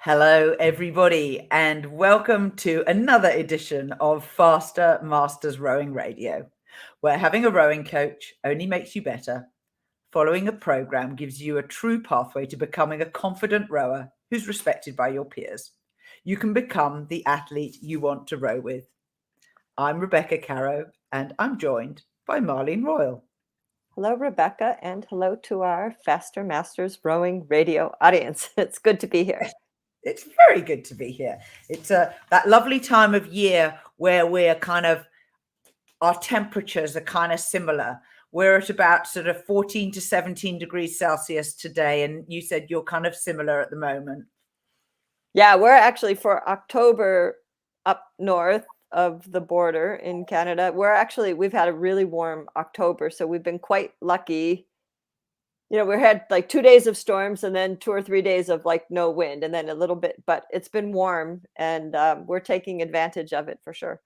Hello, everybody, and welcome to another edition of Faster Masters Rowing Radio, where having a rowing coach only makes you better. Following a program gives you a true pathway to becoming a confident rower who's respected by your peers. You can become the athlete you want to row with. I'm Rebecca Caroe, and I'm joined by Marlene Royle. Hello, Rebecca, and hello to our Faster Masters Rowing Radio audience. It's good to be here. It's very good to be here. It's that lovely time of year where our temperatures are kind of similar. We're at about sort of 14 to 17 degrees Celsius today, and you said you're kind of similar at the moment. Yeah, we're actually for October up north of the border in Canada. We've had a really warm October, so we've been quite lucky. We had like 2 days of storms and then 2 or 3 days of like no wind and then a little bit, but it's been warm and we're taking advantage of it for sure.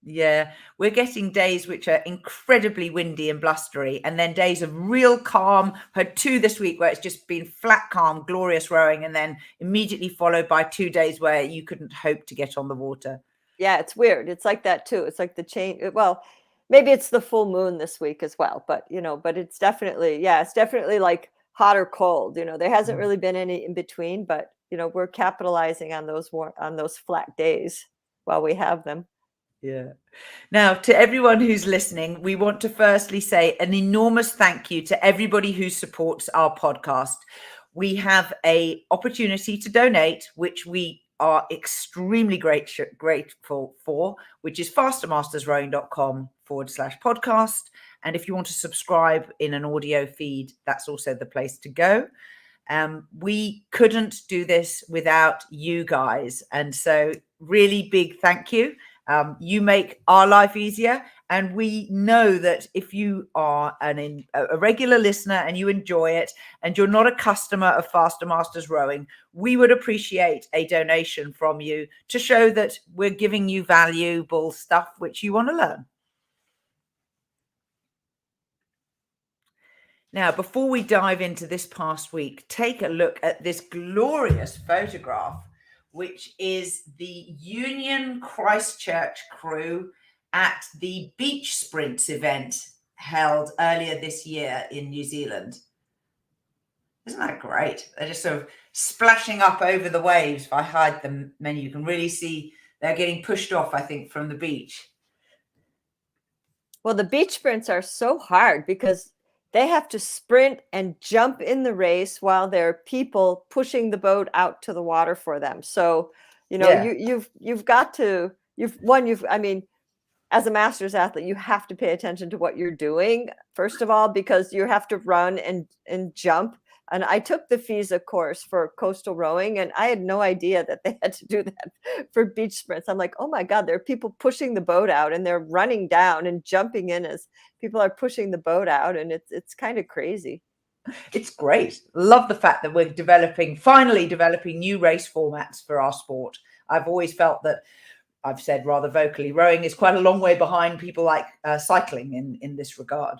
Yeah, we're getting days which are incredibly windy and blustery, and then days of real calm. Had 2 this week where it's just been flat calm, glorious rowing, and then immediately followed by 2 days where you couldn't hope to get on the water. Yeah, it's weird. It's like that too. It's like the change. Well, maybe it's the full moon this week as well, but it's definitely like hot or cold. There hasn't really been any in between, but we're capitalizing on those flat days while we have them. Yeah. Now, to everyone who's listening, we want to firstly say an enormous thank you to everybody who supports our podcast. We have an opportunity to donate, which we are extremely grateful for, which is fastermastersrowing.com/podcast. And if you want to subscribe in an audio feed, that's also the place to go. We couldn't do this without you guys. And so really big thank you. You make our life easier. And we know that if you are a regular listener and you enjoy it and you're not a customer of Faster Masters Rowing, we would appreciate a donation from you to show that we're giving you valuable stuff which you want to learn. Now, before we dive into this past week, take a look at this glorious photograph, which is the Union Christchurch crew at the beach sprints event held earlier this year in New Zealand. Isn't that great? They're just sort of splashing up over the waves. If I hide them, then you can really see they're getting pushed off, I think, from the beach. Well, the beach sprints are so hard because they have to sprint and jump in the race while there are people pushing the boat out to the water for them. So, as a master's athlete, you have to pay attention to what you're doing, first of all, because you have to run and jump. And I took the FISA course for coastal rowing, and I had no idea that they had to do that for beach sprints. I'm like, oh my God, there are people pushing the boat out and they're running down and jumping in as people are pushing the boat out. And it's kind of crazy. It's great. Love the fact that we're finally developing new race formats for our sport. I've always felt that, I've said rather vocally, rowing is quite a long way behind people like cycling in this regard.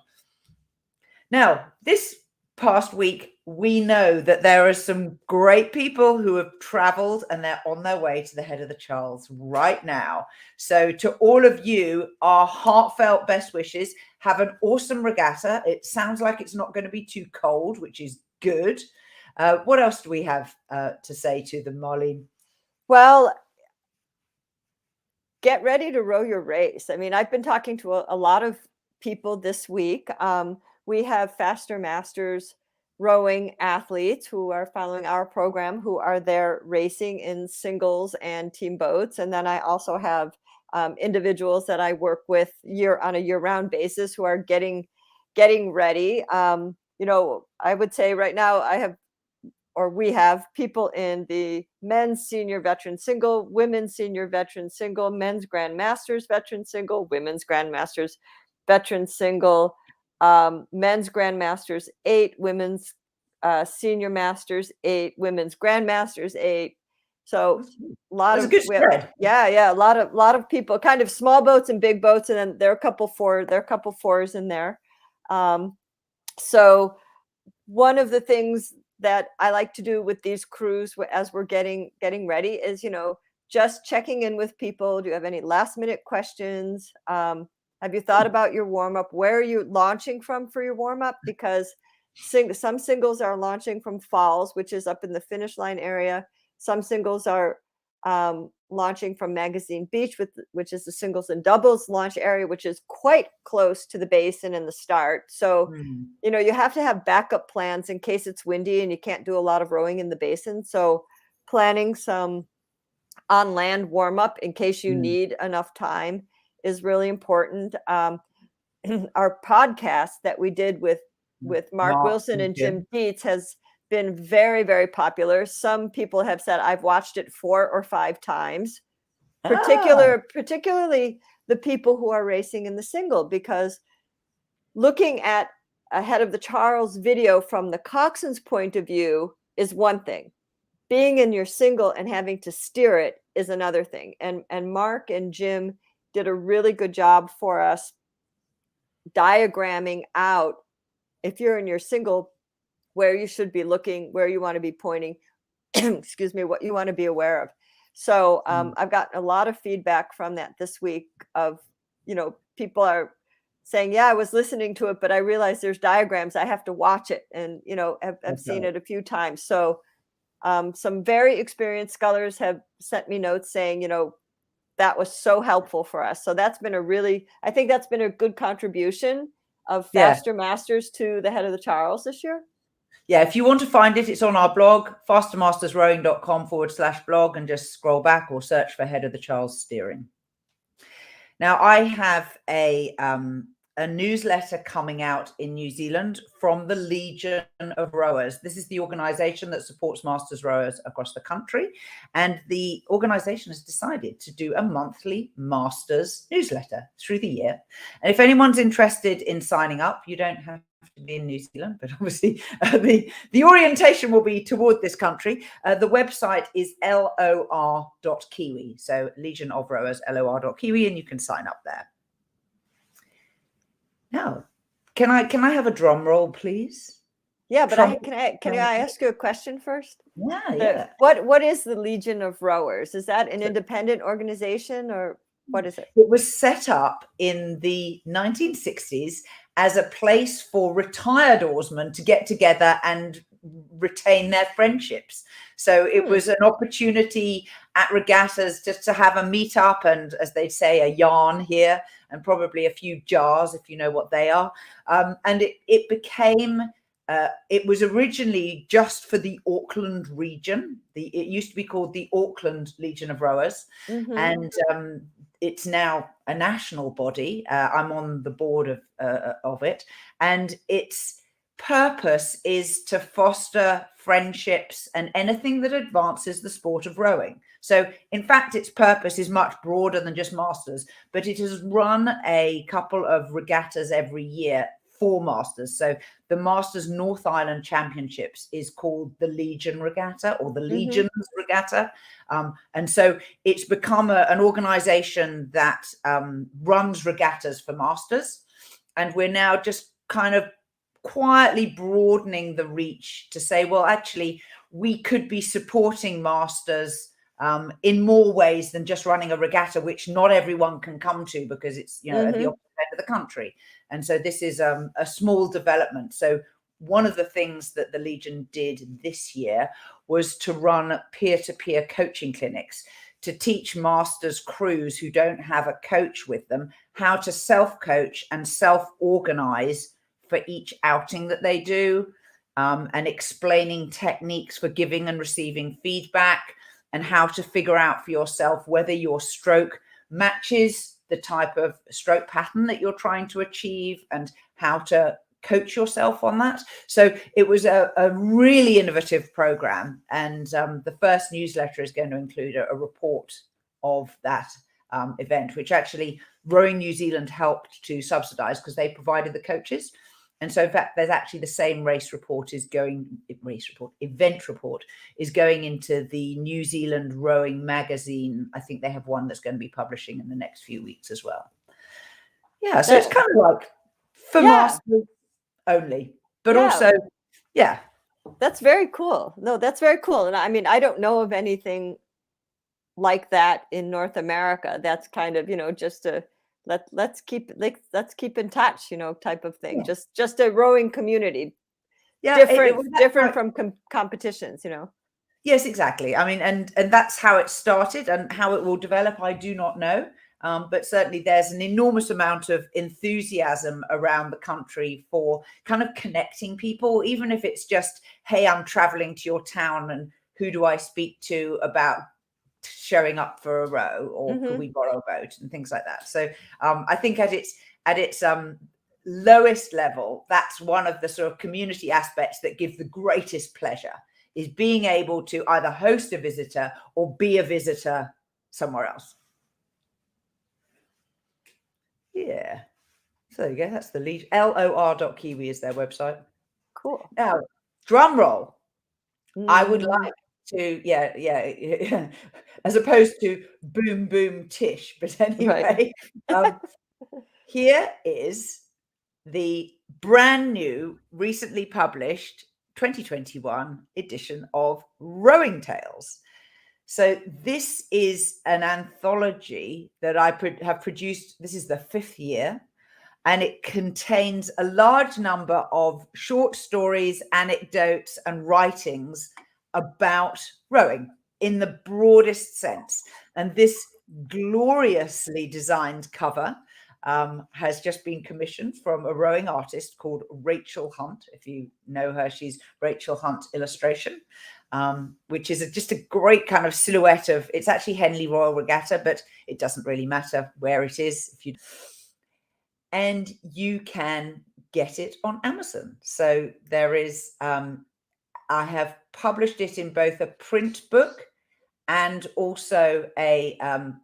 Now, this past week, we know that there are some great people who have traveled and they're on their way to the head of the Charles right now. So to all of you, our heartfelt best wishes. Have an awesome regatta. It sounds like it's not going to be too cold, which is good. What else do we have to say to them, Marlene? Well, get ready to row your race. I mean, I've been talking to a lot of people this week. We have Faster Masters rowing athletes who are following our program, who are there racing in singles and team boats. And then I also have individuals that I work with on a year-round basis who are getting ready. I would say right now we have people in the men's senior veteran single, women's senior veteran single, men's grandmasters veteran single, women's grandmasters veteran single, men's grandmasters 8, women's senior masters 8, women's grandmasters 8. So a lot of good spread. A lot of people, kind of small boats and big boats, and then there are a couple fours in there. So one of the things that I like to do with these crews as we're getting ready is, just checking in with people. Do you have any last minute questions? Have you thought about your warm up? Where are you launching from for your warm up? Because some singles are launching from Falls, which is up in the finish line area. Some singles are launching from Magazine Beach, which is the singles and doubles launch area, which is quite close to the basin and the start. So, you have to have backup plans in case it's windy and you can't do a lot of rowing in the basin. So planning some on land warm up in case you need enough time is really important. Our podcast that we did with Mark Wilson and Jim Dietz has been very, very popular. Some people have said I've watched it 4 or 5 times, particularly the people who are racing in the single, because looking at Ahead of the Charles video from the coxswain's point of view is one thing. Being in your single and having to steer it is another thing. And Mark and Jim did a really good job for us diagramming out, if you're in your single, where you should be looking, where you want to be pointing, excuse me, what you want to be aware of. So I've gotten a lot of feedback from that this week of, people are saying, yeah, I was listening to it, but I realized there's diagrams. I have to watch it. And, I've seen it a few times. So some very experienced scholars have sent me notes saying, that was so helpful for us. So that's been I think that's been a good contribution of Faster Masters to the Head of the Charles this year. Yeah, if you want to find it, it's on our blog, fastermastersrowing.com/blog, and just scroll back or search for Head of the Charles Steering. Now, I have a newsletter coming out in New Zealand from the Legion of Rowers. This is the organization that supports masters rowers across the country. And the organization has decided to do a monthly masters newsletter through the year. And if anyone's interested in signing up, you don't have to be in New Zealand, but obviously the orientation will be toward this country. The website is lor.kiwi. So Legion of Rowers, lor.kiwi, and you can sign up there. Now, can I have a drum roll, please? Yeah, but can I ask you a question first? Yeah. What is the Legion of Rowers? Is that an independent organization, or what is it? It was set up in the 1960s as a place for retired oarsmen to get together and retain their friendships. So it was an opportunity at regattas just to have a meet up and, as they say, a yarn here, and probably a few jars, if you know what they are. And it became, it was originally just for the Auckland region. It used to be called the Auckland Legion of Rowers. And it's now a national body. I'm on the board of it. And its purpose is to foster friendships and anything that advances the sport of rowing. So in fact, its purpose is much broader than just masters, but it has run a couple of regattas every year for masters. So the Masters North Island Championships is called the Legion Regatta, or the Legions Regatta. And so it's become an organization that runs regattas for masters. And we're now just kind of quietly broadening the reach to say, well, actually, we could be supporting masters in more ways than just running a regatta, which not everyone can come to because it's, at the opposite end of the country. And so this is a small development. So one of the things that the Legion did this year was to run peer-to-peer coaching clinics to teach masters crews who don't have a coach with them how to self-coach and self-organize for each outing that they do, and explaining techniques for giving and receiving feedback, and how to figure out for yourself whether your stroke matches the type of stroke pattern that you're trying to achieve, and how to coach yourself on that. So it was a really innovative program. And the first newsletter is going to include a report of that event, which actually Rowing New Zealand helped to subsidize because they provided the coaches. And so in fact, there's actually the same event report is going into the New Zealand Rowing magazine. I think they have one that's going to be publishing in the next few weeks as well. Yeah, so it's kind of like for masters only, but also, That's very cool. No, that's very cool. And I mean, I don't know of anything like that in North America. That's kind of, just a let's keep in touch, type of thing. Yeah, Just a rowing community, yeah. That's different from competitions, Yes, exactly. I mean, and that's how it started, and how it will develop, I do not know. But certainly, there's an enormous amount of enthusiasm around the country for kind of connecting people, even if it's just, hey, I'm traveling to your town, and who do I speak to about showing up for a row, or could we borrow a boat, and things like that. So I think at its lowest level, that's one of the sort of community aspects that give the greatest pleasure, is being able to either host a visitor or be a visitor somewhere else. Yeah. So there you go. That's the lead. LOR.kiwi is their website. Cool. Now, drum roll. I would like to, yeah, as opposed to boom, boom, tish. But anyway, here is the brand new, recently published 2021 edition of Rowing Tales. So this is an anthology that I have produced. This is the 5th year, and it contains a large number of short stories, anecdotes, and writings about rowing in the broadest sense. And this gloriously designed cover has just been commissioned from a rowing artist called Rachel Hunt. If you know her, she's Rachel Hunt Illustration, which is just a great kind of silhouette of, it's actually Henley Royal Regatta, but it doesn't really matter where it is. And you can get it on Amazon. So there is, I have published it in both a print book and also a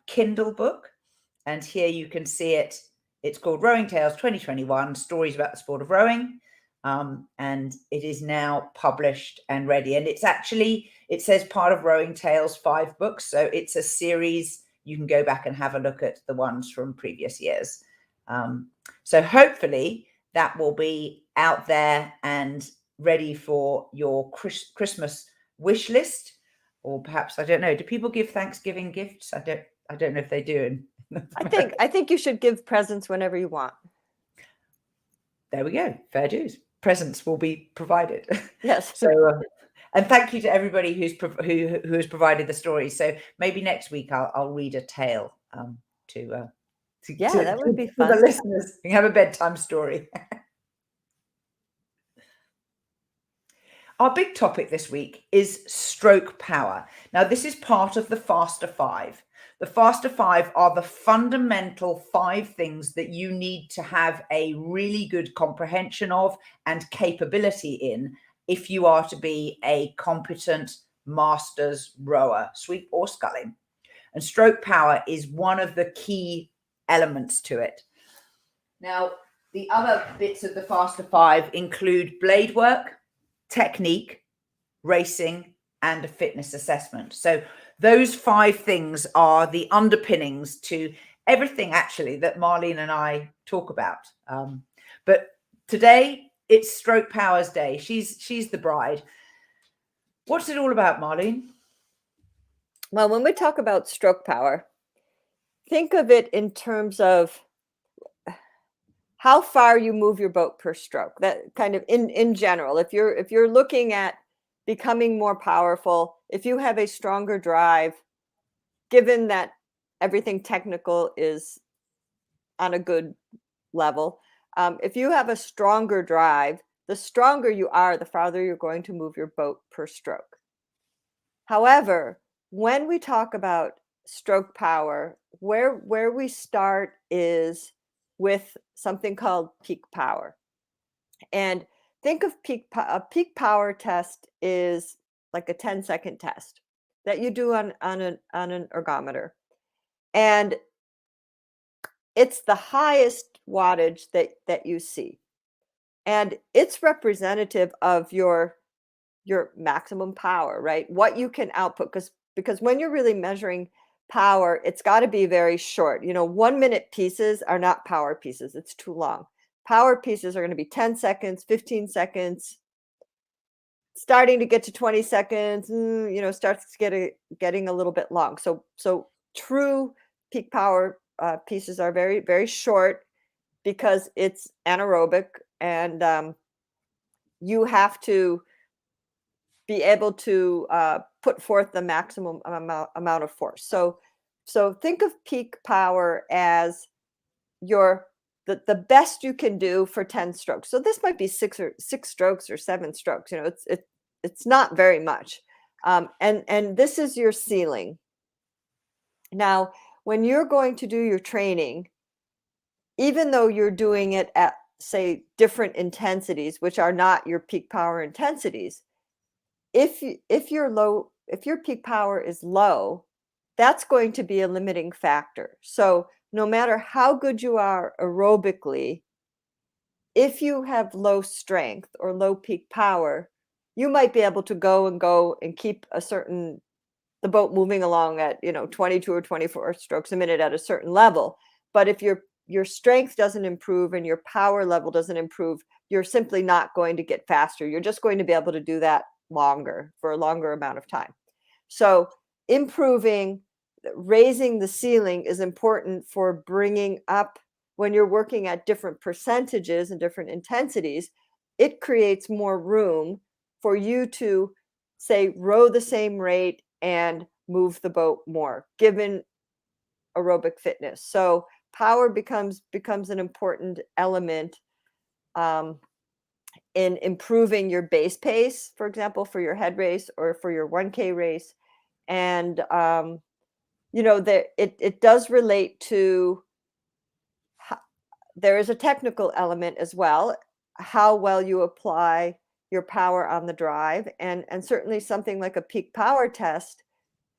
Kindle book. And here you can see it. It's called Rowing Tales 2021, Stories About the Sport of Rowing. And it is now published and ready. And it's actually, it says part of Rowing Tales 5 books. So it's a series. You can go back and have a look at the ones from previous years. So hopefully that will be out there and ready for your Christmas wish list, or perhaps, I don't know, do people give Thanksgiving gifts? I don't know if they do. I think you should give presents whenever you want. There we go. Fair dues. Presents will be provided. Yes. So, and thank you to everybody who has provided the stories. So maybe next week I'll read a tale that would be fun. For the listeners. You have a bedtime story. Our big topic this week is stroke power. Now, this is part of the Faster 5. The Faster 5 are the fundamental 5 things that you need to have a really good comprehension of and capability in if you are to be a competent masters rower, sweep or sculling. And stroke power is one of the key elements to it. Now, the other bits of the Faster 5 include blade work, technique, racing, and a fitness assessment. So those 5 things are the underpinnings to everything actually that Marlene and I talk about. But today it's Stroke Power's Day. She's the bride. What's it all about, Marlene? Well, when we talk about stroke power, think of it in terms of how far you move your boat per stroke. That kind of in general, if you're looking at becoming more powerful, if you have a stronger drive, given that everything technical is on a good level, if you have a stronger drive, the stronger you are, the farther you're going to move your boat per stroke. However, when we talk about stroke power, where we start is with something called peak power. And think of a peak power test is like a 10-second test that you do on an ergometer. And it's the highest wattage that you see. And it's representative of your maximum power, right? What you can output, because when you're really measuring power, it's got to be very short. 1 minute pieces are not power pieces. It's too long. Power pieces are going to be 10 seconds, 15 seconds. starting to get to 20 seconds, starts getting a little bit long. So true peak power pieces are very, very short because it's anaerobic, and you have to be able to put forth the maximum amount of force. So think of peak power as the best you can do for 10 strokes. So this might be six strokes or 7 strokes. It's not very much. And this is your ceiling. Now, when you're going to do your training, even though you're doing it at, say, different intensities, which are not your peak power intensities, if your peak power is low, that's going to be a limiting factor. So no matter how good you are aerobically, if you have low strength or low peak power, you might be able to go and keep the boat moving along at 22 or 24 strokes a minute at a certain level. But if your strength doesn't improve and your power level doesn't improve, you're simply not going to get faster. You're just going to be able to do that for a longer amount of time. So raising the ceiling is important for bringing up, when you're working at different percentages and different intensities, it creates more room for you to, say, row the same rate and move the boat more, given aerobic fitness. So power becomes an important element in improving your base pace, for example, for your head race or for your 1K race. And it does relate to there is a technical element as well, how well you apply your power on the drive, and certainly something like a peak power test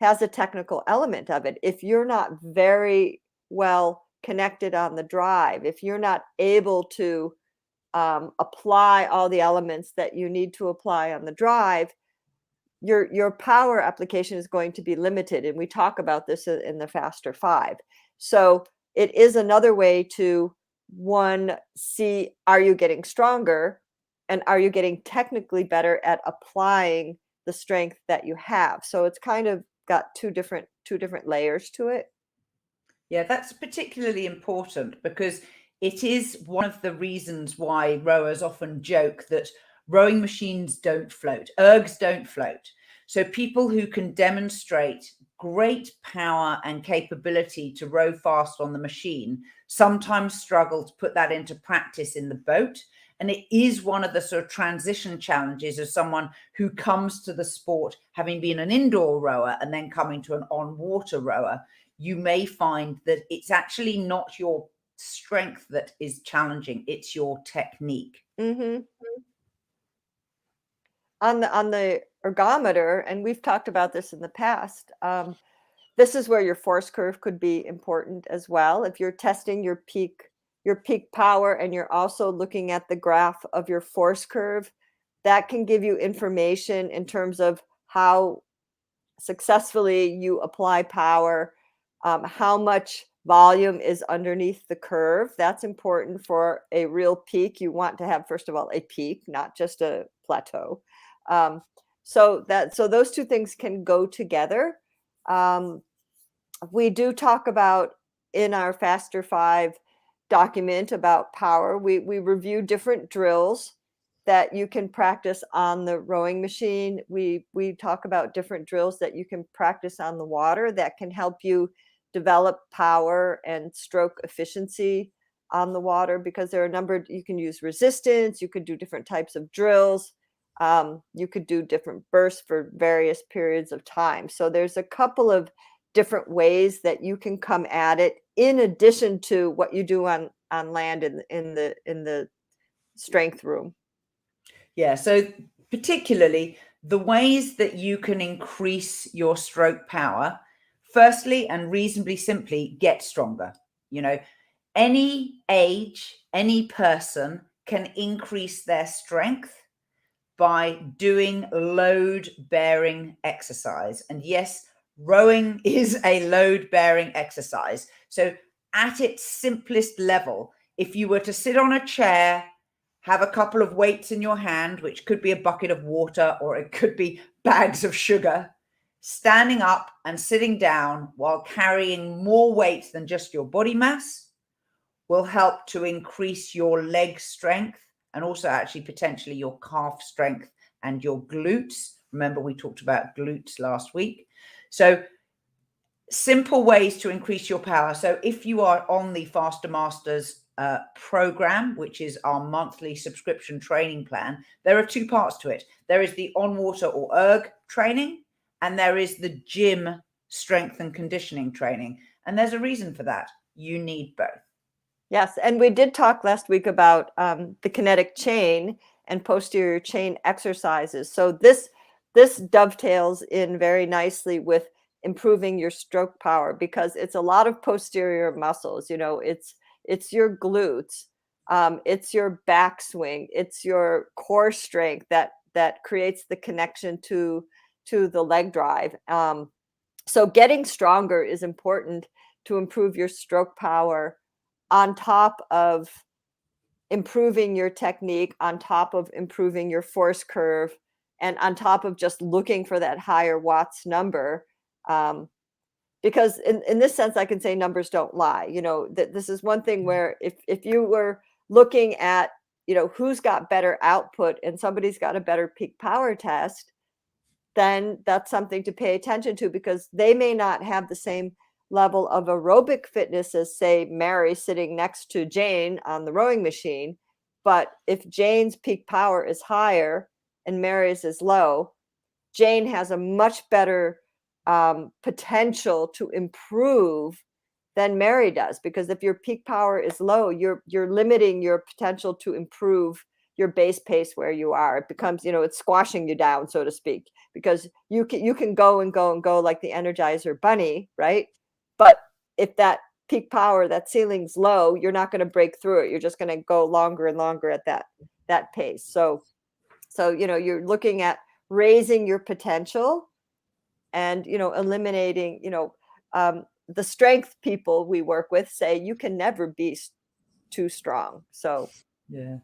has a technical element of it. If you're not very well connected on the drive, if you're not able to apply all the elements that you need to apply on the drive, your power application is going to be limited. And we talk about this in the Faster 5. So it is another way to, one, see, are you getting stronger, and are you getting technically better at applying the strength that you have? So it's kind of got two different layers to it. Yeah, that's particularly important because it is one of the reasons why rowers often joke that rowing machines don't float, ergs don't float. So people who can demonstrate great power and capability to row fast on the machine sometimes struggle to put that into practice in the boat. And it is one of the sort of transition challenges of someone who comes to the sport having been an indoor rower and then coming to an on-water rower. You may find that it's actually not your strength that is challenging, it's your technique. Mm-hmm. On the ergometer, and we've talked about this in the past, this is where your force curve could be important as well. If you're testing your peak power and you're also looking at the graph of your force curve, that can give you information in terms of how successfully you apply power, how much volume is underneath the curve. That's important for a real peak. You want to have, first of all, a peak, not just a plateau. So those two things can go together. We do talk about in our Faster 5 document about power. We review different drills that you can practice on the rowing machine. We talk about different drills that you can practice on the water that can help you develop power and stroke efficiency on the water, because there are a number. You can use resistance, you could do different types of drills, you could do different bursts for various periods of time. So there's a couple of different ways that you can come at it, in addition to what you do on land in the strength room. Yeah, so particularly the ways that you can increase your stroke power, firstly and reasonably simply, get stronger. Any age, any person can increase their strength by doing load bearing exercise. And yes, rowing is a load bearing exercise. So at its simplest level, if you were to sit on a chair, have a couple of weights in your hand, which could be a bucket of water or it could be bags of sugar. Standing up and sitting down while carrying more weight than just your body mass will help to increase your leg strength and also actually potentially your calf strength and your glutes. Remember, we talked about glutes last week. So simple ways to increase your power. So if you are on the Faster Masters program, which is our monthly subscription training plan, there are two parts to it. There is the on water or erg training, and there is the gym strength and conditioning training. And there's a reason for that. You need both. Yes. And we did talk last week about the kinetic chain and posterior chain exercises. So this dovetails in very nicely with improving your stroke power, because it's a lot of posterior muscles. You know, it's your glutes, it's your backswing, it's your core strength that creates the connection to the leg drive. So getting stronger is important to improve your stroke power, on top of improving your technique, on top of improving your force curve, and on top of just looking for that higher watts number. Because in this sense, I can say numbers don't lie. You know, that this is one thing where if you were looking at, you know, who's got better output and somebody's got a better peak power test, then that's something to pay attention to, because they may not have the same level of aerobic fitness as, say, Mary sitting next to Jane on the rowing machine. But if Jane's peak power is higher and Mary's is low, Jane has a much better potential to improve than Mary does, because if your peak power is low, you're limiting your potential to improve your base pace where you are. It becomes, you know, it's squashing you down, so to speak, because you can go and go and go like the Energizer Bunny, right? But if that peak power, that ceiling's low, you're not going to break through it. You're just going to go longer and longer at that pace. So you know, you're looking at raising your potential and, you know, eliminating, you know, the strength people we work with say you can never be too strong. So yeah.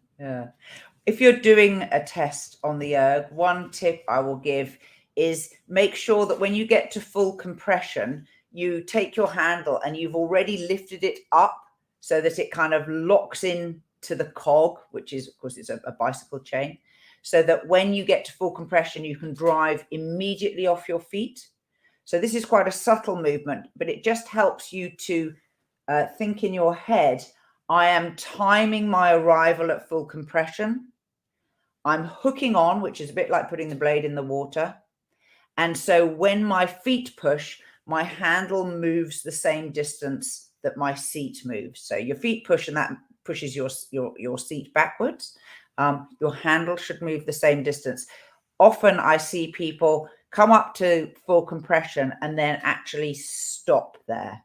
If you're doing a test on the erg, one tip I will give is make sure that when you get to full compression, you take your handle and you've already lifted it up so that it kind of locks in to the cog, which is, of course, it's a bicycle chain, so that when you get to full compression, you can drive immediately off your feet. So this is quite a subtle movement, but it just helps you to think in your head, I am timing my arrival at full compression. I'm hooking on, which is a bit like putting the blade in the water. And so when my feet push, my handle moves the same distance that my seat moves. So your feet push and that pushes your seat backwards. Your handle should move the same distance. Often I see people come up to full compression and then actually stop there.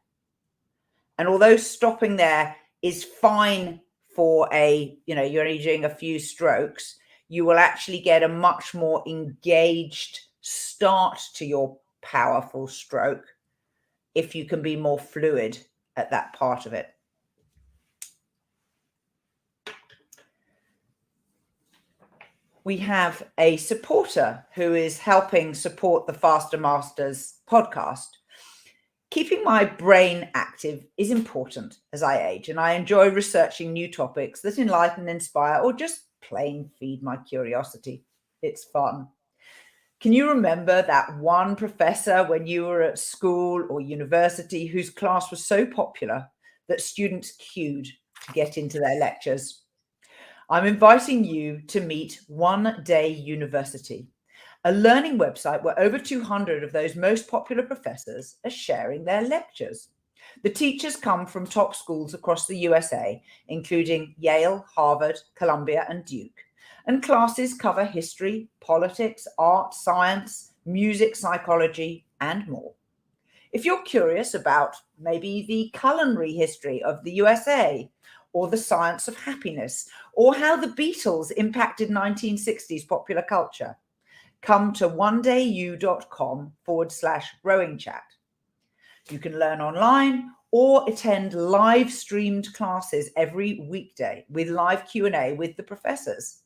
And although stopping there is fine for you're only doing a few strokes, you will actually get a much more engaged start to your powerful stroke if you can be more fluid at that part of it. We have a supporter who is helping support the Faster Masters podcast. Keeping my brain active is important as I age, and I enjoy researching new topics that enlighten, inspire, or just plain feed my curiosity. It's fun. Can you remember that one professor when you were at school or university whose class was so popular that students queued to get into their lectures? I'm inviting you to meet One Day University, a learning website where over 200 of those most popular professors are sharing their lectures. The teachers come from top schools across the USA, including Yale, Harvard, Columbia, and Duke. And classes cover history, politics, art, science, music, psychology, and more. If you're curious about maybe the culinary history of the USA, or the science of happiness, or how the Beatles impacted 1960s popular culture, come to onedayu.com/rowing chat. You can learn online or attend live streamed classes every weekday with live Q&A with the professors.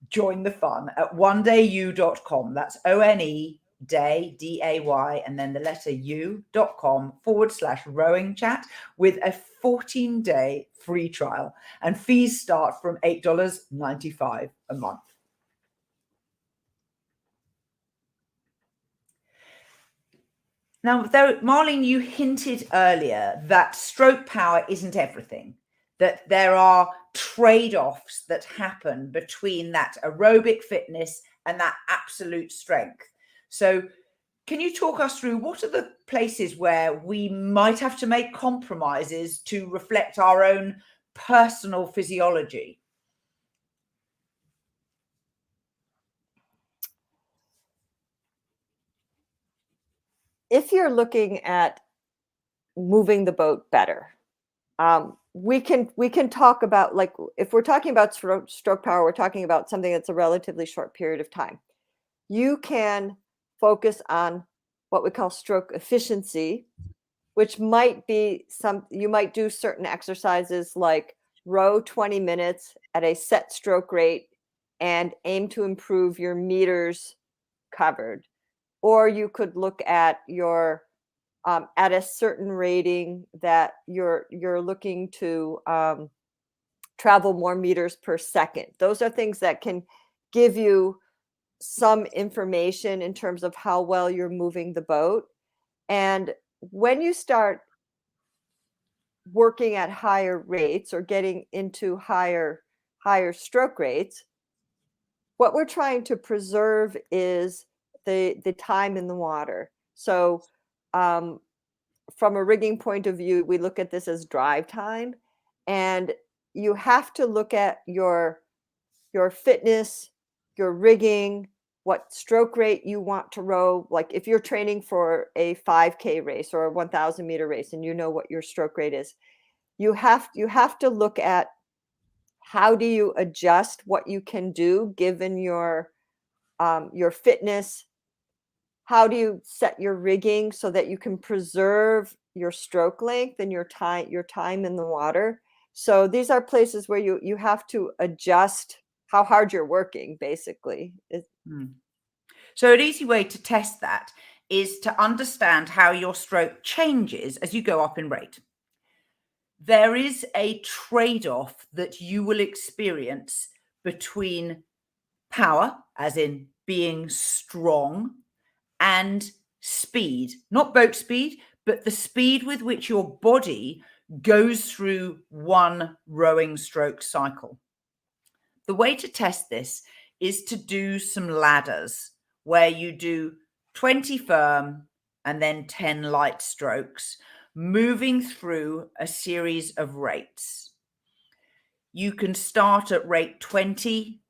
Join the fun at onedayu.com. That's ONE day, DAY, and then the letter u.com/rowing chat with a 14-day free trial. And fees start from $8.95 a month. Now, though, Marlene, you hinted earlier that stroke power isn't everything, that there are trade-offs that happen between that aerobic fitness and that absolute strength. So can you talk us through what are the places where we might have to make compromises to reflect our own personal physiology? If you're looking at moving the boat better, we can talk about, like, if we're talking about stroke power, we're talking about something that's a relatively short period of time. You can focus on what we call stroke efficiency, which might be you might do certain exercises like row 20 minutes at a set stroke rate and aim to improve your meters covered. Or you could look at your at a certain rating that you're looking to travel more meters per second. Those are things that can give you some information in terms of how well you're moving the boat. And when you start working at higher rates or getting into higher stroke rates, what we're trying to preserve is the time in the water. So from a rigging point of view, we look at this as drive time, and you have to look at your fitness, your rigging, what stroke rate you want to row. Like if you're training for a 5K race or a 1,000 meter race and you know what your stroke rate is, you have to look at how do you adjust what you can do given your fitness. How do you set your rigging so that you can preserve your stroke length and your time in the water? So these are places where you have to adjust how hard you're working, basically. So an easy way to test that is to understand how your stroke changes as you go up in rate. There is a trade-off that you will experience between power, as in being strong, and speed, not boat speed, but the speed with which your body goes through one rowing stroke cycle. The way to test this is to do some ladders where you do 20 firm and then 10 light strokes, moving through a series of rates. You can start at rate 20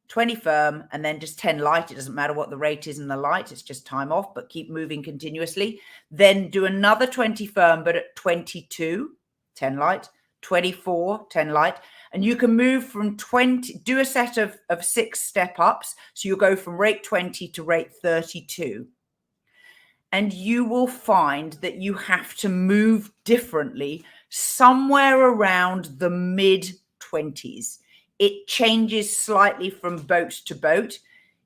firm, and then just 10 light. It doesn't matter what the rate is in the light, it's just time off, but keep moving continuously. Then do another 20 firm, but at 22, 10 light, 24, 10 light. And you can move from 20, do a set of 6 step ups. So you'll go from rate 20 to rate 32. And you will find that you have to move differently somewhere around the mid 20s. It changes slightly from boat to boat.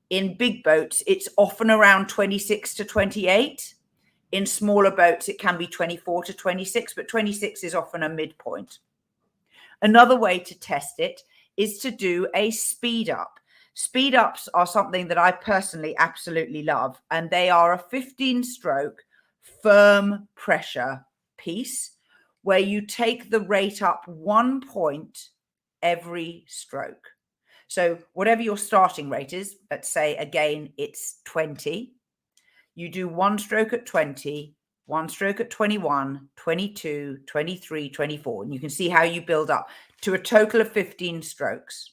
In big boats, it's often around 26 to 28. In smaller boats, it can be 24 to 26, but 26 is often a midpoint. Another way to test it is to do a speed up. Speed ups are something that I personally absolutely love, and they are a 15-stroke firm pressure piece where you take the rate up 1 point every stroke. So whatever your starting rate is, let's say again it's 20, you do 1 stroke at 20, 1 stroke at 21, 22, 23, 24, and you can see how you build up to a total of 15 strokes.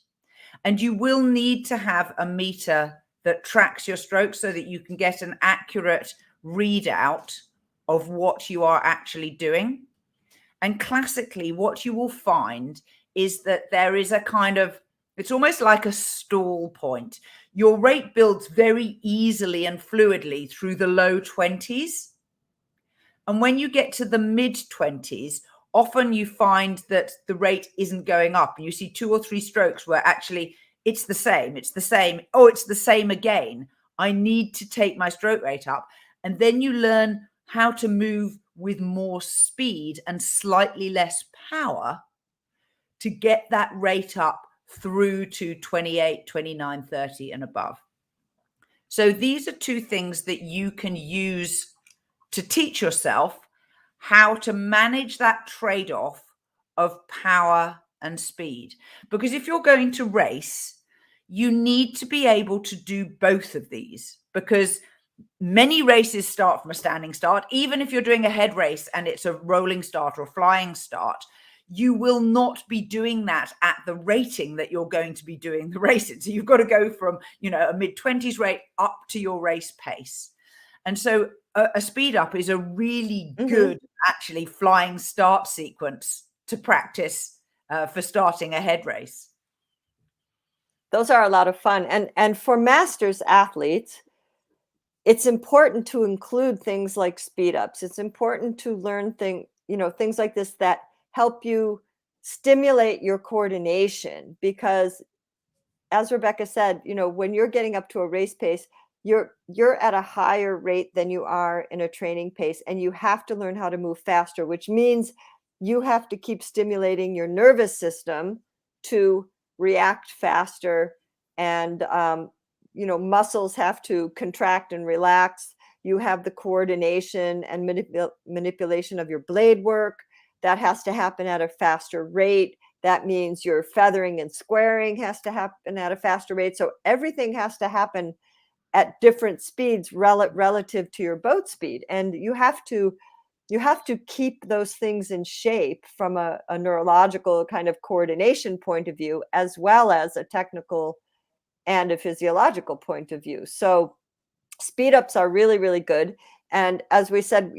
And you will need to have a meter that tracks your strokes so that you can get an accurate readout of what you are actually doing. And classically, what you will find is that there is a kind of, it's almost like a stall point. Your rate builds very easily and fluidly through the low 20s. And when you get to the mid-20s, often you find that the rate isn't going up. And you see 2 or 3 strokes where actually it's the same. It's the same. Oh, it's the same again. I need to take my stroke rate up. And then you learn how to move with more speed and slightly less power to get that rate up through to 28, 29, 30 and above. So these are 2 things that you can use to teach yourself how to manage that trade-off of power and speed. Because if you're going to race, you need to be able to do both of these, because many races start from a standing start. Even if you're doing a head race and it's a rolling start or a flying start, you will not be doing that at the rating that you're going to be doing the racing. So you've got to go from, a mid-20s rate up to your race pace. And so a speed up is a really good, actually, flying start sequence to practice for starting a head race. Those are a lot of fun. And for masters athletes, it's important to include things like speed ups. It's important to learn things like this that help you stimulate your coordination, because as Rebecca said, when you're getting up to a race pace, you're at a higher rate than you are in a training pace, and you have to learn how to move faster, which means you have to keep stimulating your nervous system to react faster, and muscles have to contract and relax. You have the coordination and manipulation of your blade work that has to happen at a faster rate. That means your feathering and squaring has to happen at a faster rate. So everything has to happen at different speeds relative to your boat speed. And you have to keep those things in shape from a neurological kind of coordination point of view, as well as a technical and a physiological point of view. So speed ups are really, really good. And as we said,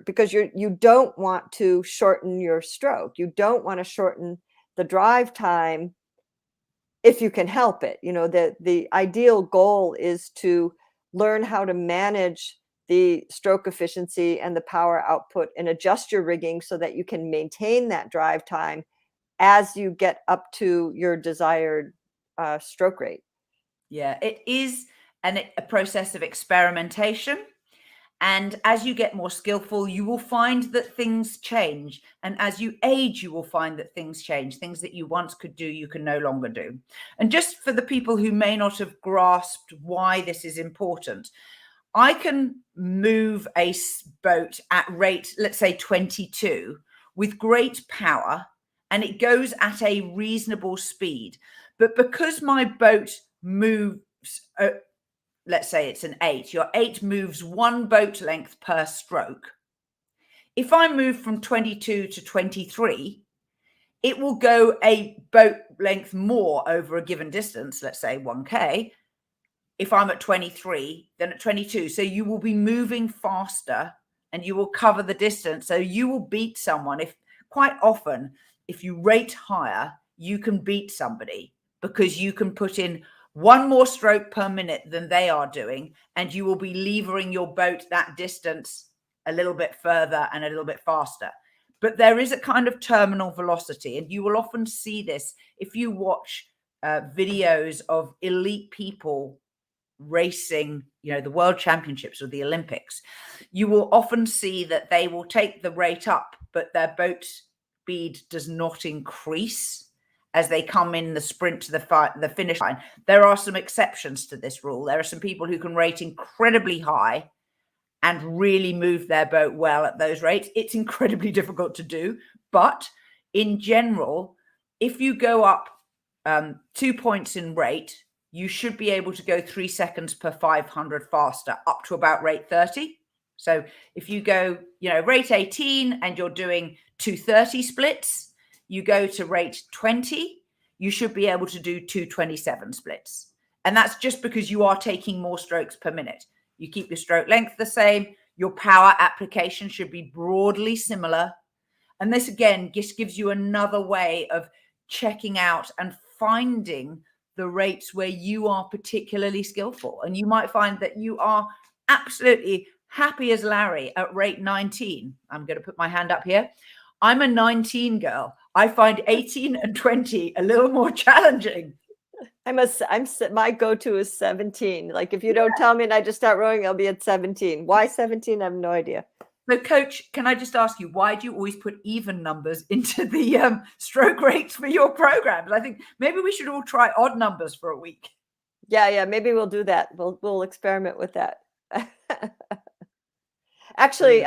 because you don't want to shorten your stroke. You don't want to shorten the drive time if you can help it. The ideal goal is to learn how to manage the stroke efficiency and the power output and adjust your rigging so that you can maintain that drive time as you get up to your desired stroke rate. Yeah, it is a process of experimentation. And as you get more skillful, you will find that things change. And as you age, you will find that things change. Things that you once could do, you can no longer do. And just for the people who may not have grasped why this is important, I can move a boat at rate, let's say 22, with great power, and it goes at a reasonable speed. But because my boat moves, let's say it's an 8, your 8 moves 1 boat length per stroke. If I move from 22 to 23, it will go a boat length more over a given distance, let's say 1K, if I'm at 23 than at 22. So you will be moving faster and you will cover the distance. So you will beat someone. Quite often, if you rate higher, you can beat somebody because you can put in 1 more stroke per minute than they are doing, and you will be levering your boat that distance a little bit further and a little bit faster. But there is a kind of terminal velocity, and you will often see this if you watch videos of elite people racing, the World Championships or the Olympics. You will often see that they will take the rate up, but their boat speed does not increase as they come in the sprint to the finish line. There are some exceptions to this rule. There are some people who can rate incredibly high and really move their boat well at those rates. It's incredibly difficult to do. But in general, if you go up 2 points in rate, you should be able to go 3 seconds per 500 faster, up to about rate 30. So if you go, rate 18 and you're doing 230 splits, you go to rate 20, you should be able to do 227 splits. And that's just because you are taking more strokes per minute. You keep your stroke length the same. Your power application should be broadly similar. And this, again, just gives you another way of checking out and finding the rates where you are particularly skillful. And you might find that you are absolutely happy as Larry at rate 19. I'm going to put my hand up here. I'm a 19 girl. I find 18 and 20 a little more challenging. My go-to is 17. Like if you don't tell me and I just start rowing, I'll be at 17. Why 17? I have no idea. So, Coach, can I just ask you, why do you always put even numbers into the stroke rates for your programs? I think maybe we should all try odd numbers for a week. Yeah, maybe we'll do that. We'll experiment with that. Actually,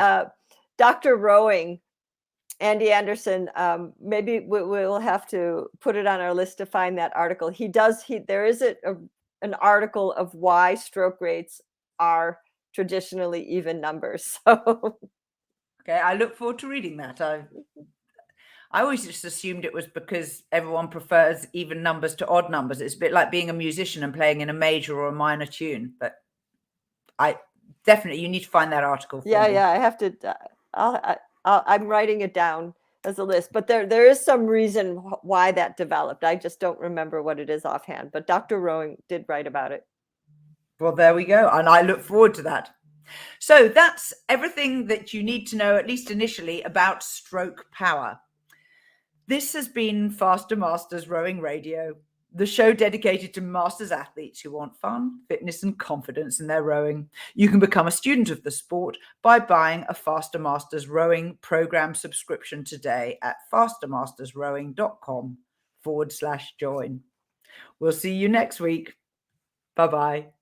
Dr. Rowing, Andy Anderson, maybe we'll have to put it on our list to find that article. There is an article of why stroke rates are traditionally even numbers. So okay, I look forward to reading that. I always just assumed it was because everyone prefers even numbers to odd numbers. It's a bit like being a musician and playing in a major or a minor tune. But you need to find that article for me. I have to. I'm writing it down as a list, but there is some reason why that developed. I just don't remember what it is offhand, but Dr. Rowing did write about it. Well, there we go. And I look forward to that. So that's everything that you need to know, at least initially, about stroke power. This has been Faster Masters Rowing Radio, the show dedicated to masters athletes who want fun, fitness, and confidence in their rowing. You can become a student of the sport by buying a Faster Masters Rowing program subscription today at fastermastersrowing.com/join. We'll see you next week. Bye-bye.